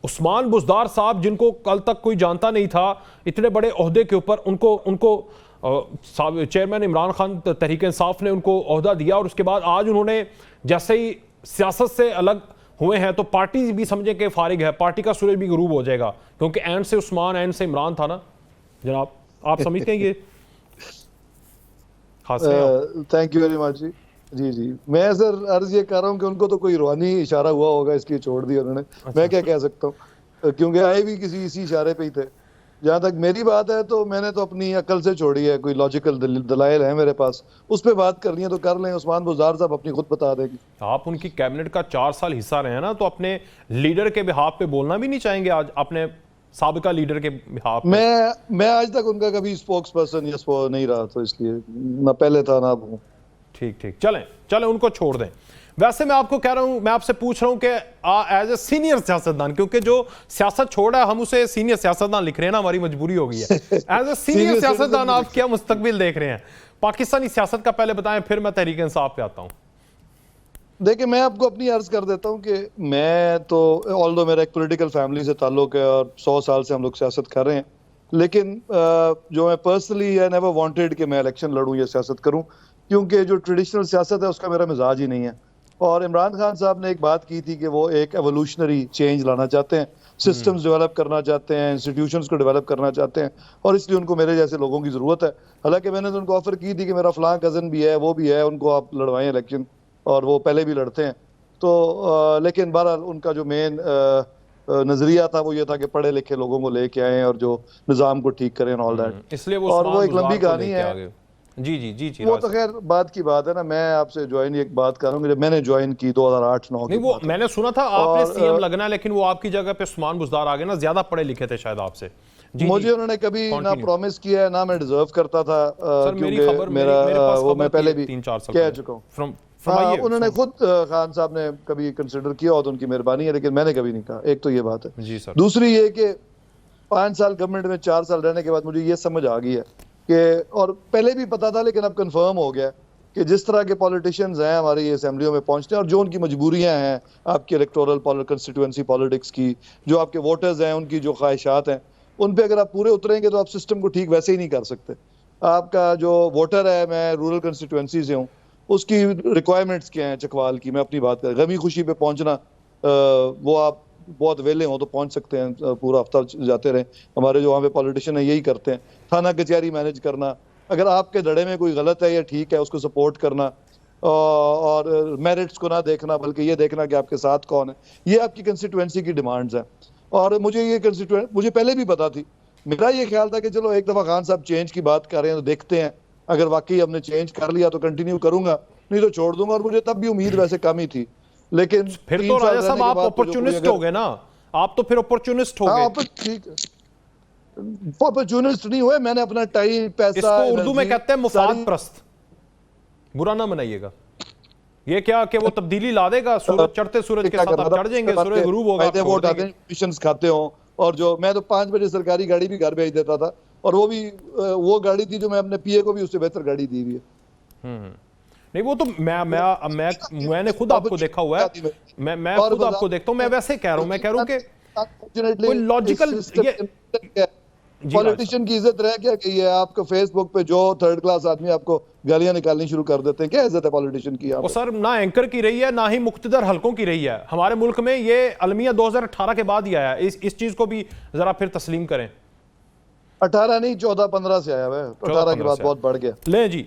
उस्मान बुज़दार साहब, जिनको कल तक कोई जानता नहीं था, इतने बड़े ओहदे के ऊपर उनको चेयरमैन इमरान खान तहरीक इंसाफ ने उनको ओहदा दिया, और उसके बाद आज उन्होंने जैसे ही सियासत से अलग हुए हैं तो पार्टी भी समझे कि फारिग है, पार्टी का सूरज भी गरूब हो जाएगा, क्योंकि एंड से उस्मान एंड से इमरान था ना जनाब। आप समझते हैं ये खास? थैंक यू वेरी मच जी। जी जी, मैं सर अर्ज ये कर रहा हूँ कि उनको तो कोई रूहानी इशारा हुआ होगा, इसलिए छोड़ दिया उन्होंने। अच्छा। मैं क्या कह सकता हूँ, क्योंकि आए भी किसी इसी इशारे पे ही थे। जहाँ तक मेरी बात है तो मैंने तो अपनी अकल से छोड़ी है, कोई लॉजिकल दलाइल है मेरे पास, उस पर बात करनी है तो कर लें। उस्मान बुज़दार साहब अपनी खुद बता देंगे। आप उनकी कैबिनेट का 4 साल हिस्सा रहे हैं ना, तो अपने लीडर के बिहाफ पे बोलना भी नहीं चाहेंगे आज अपने साबिका लीडर के बिहाफ पे? मैं आज तक उनका कभी स्पोक्स पर्सन या नहीं रहा, तो इसलिए ना पहले था ना अब हूँ। ठीक ठीक, चलें उनको छोड़ दें। वैसे मैं आपको कह रहा हूं, मैं आपसे पूछ रहा हूं कि एज ए सीनियर सियासतदान, क्योंकि जो सियासत छोड़ा है हम उसे सीनियर सियासतदान लिख रहे हैं ना, हमारी मजबूरी हो गई है। एज ए सीनियर सियासतदान आप क्या मुस्तकबिल देख रहे हैं पाकिस्तानी सियासत का? पहले बताएं, फिर मैं तहरीक इंसाफ पे आता हूं। देखिए, मैं आपको अपनी अर्ज कर देता हूं कि मैं तो ऑल्दो मेरा एक पॉलिटिकल फैमिली से ताल्लुक है और 100 साल से हम लोग सियासत कर रहे हैं, लेकिन जो मैं पर्सनली आई नेवर वांटेड कि मैं इलेक्शन लड़ूं या सियासत करूं, क्योंकि जो ट्रेडिशनल सियासत है उसका मेरा मिजाज ही नहीं है। और इमरान खान साहब ने एक बात की थी कि वो एक एवोल्यूशनरी चेंज लाना चाहते हैं, सिस्टम्स डेवलप करना चाहते हैं, इंस्टीट्यूशंस को डेवलप करना चाहते हैं, और इसलिए उनको मेरे जैसे लोगों की जरूरत है। हालांकि मैंने तो उनको ऑफर की थी कि मेरा फलां कजन भी है, वो भी है, उनको आप लड़वाएं इलेक्शन, और वो पहले भी लड़ते हैं। तो लेकिन बहरहाल उनका जो मेन नजरिया था वो ये था कि पढ़े लिखे लोगों को लेके आए और जो निज़ाम को ठीक करें ऑल दैट, इसलिए और वो एक लंबी कहानी है। जी जी जी जी, वो तो खैर बात की बात है ना। मैं आपसे ज्वाइन एक बात कर रहा हूँ, जब मैंने ज्वाइन की 2008-9 नहीं, वो मैंने सुना था आपने सीएम लगना है, लेकिन वो आपकी जगह पे उस्मान बुज़दार आ गए ना, ज्यादा पढ़े लिखे थे शायद आपसे। मुझे उन्होंने कभी ना प्रॉमिस किया है, ना मैं डिजर्व करता था, क्योंकि मेरे पास वो मैं पहले भी 3-4 साल कह चुका हूँ। उन्होंने खुद खान साहब ने कभी कंसिडर किया और तो उनकी मेहरबानी है, लेकिन मैंने कभी नहीं कहा। एक तो ये बात है जी सर। दूसरी ये कि 5 साल गवर्नमेंट में 4 साल रहने के बाद मुझे ये समझ आ गई है कि, और पहले भी पता था लेकिन अब कंफर्म हो गया कि जिस तरह के पॉलिटिशियंस हैं हमारी असेंबलियों में पहुंचते हैं और जो उनकी मजबूरियां हैं आपकी इलेक्टोरल कंस्टिट्यूएंसी पॉलिटिक्स की, जो आपके वोटर्स हैं उनकी जो ख्वाहिशात हैं, उन पे अगर आप पूरे उतरेंगे तो आप सिस्टम को ठीक वैसे ही नहीं कर सकते। आपका जो वोटर है, मैं रूरल कंस्टिट्यूएंसी से हूँ, उसकी रिक्वायरमेंट्स क्या हैं चकवाल की, मैं अपनी बात करें, गमी खुशी पे पहुंचना, वो आप बहुत वेले हों तो पहुंच सकते हैं, पूरा हफ्ता जाते रहे। हमारे जो वहाँ पे पॉलिटिशियन है यही करते हैं। थाना कचहरी मैनेज करना, अगर आपके धड़े में कोई गलत है या ठीक है उसको सपोर्ट करना, और मेरिट्स को ना देखना बल्कि ये देखना कि आपके साथ कौन है, ये आपकी कंस्टिट्यूएंसी की डिमांड्स हैं। और मुझे ये मुझे पहले भी पता थी। मेरा ये ख्याल था कि चलो एक दफा खान साहब चेंज की बात कर रहे हैं तो देखते हैं, अगर वाकई हमने चेंज कर लिया तो कंटिन्यू करूंगा, नहीं तो छोड़ दूंगा। और मुझे तब भी उम्मीद वैसे कम ही थी, लेकिन फिर तो राजा साहब आप अपॉर्चुनिस्ट हो गए ना, आप तो फिर अपॉर्चुनिस्ट हो गए। ठीक है, अपॉर्चुनिस्ट नहीं हुए, मैंने अपना टाइम पैसा, इसको उर्दू में कहते हैं मुफाद प्रस्त, बुरा ना मनाइएगा। ये क्या कि वो तब्दीली ला देगा, सूरज चढ़ते सूरज के साथ आप चढ़ जाएंगे, सूरज गुरूब होगा, वोट आते हैं, मिशंस खाते हो। और जो मैं तो 5 बजे सरकारी गाड़ी भी घर भेज देता था, और वो भी वो गाड़ी थी जो मैं अपने पीए को भी उससे बेहतर गाड़ी दी हुई है। नहीं, वो तो मैंने खुद आपको देखा हुआ है, मैं खुद आपको देखता हूँ। मैं वैसे कह रहा हूँ, मैं कह रहा हूँ कि कोई लॉजिकल पॉलिटिशियन की इज्जत रह क्या गई है? आपको फेसबुक पे जो थर्ड क्लास आदमी आपको गालियां निकालनी शुरू कर देते हैं, क्या इज्जत है पॉलिटिशियन की? वो सर ना एंकर की रही है, ना ही मुख्तदर हलकों की रही है हमारे मुल्क में। ये अलमिया 2018 के बाद ही आया है। इस चीज को भी जरा फिर तस्लीम करें। 18 नहीं, 14-15 से आया है। 18 के बाद बहुत बढ़ गया। ले जी।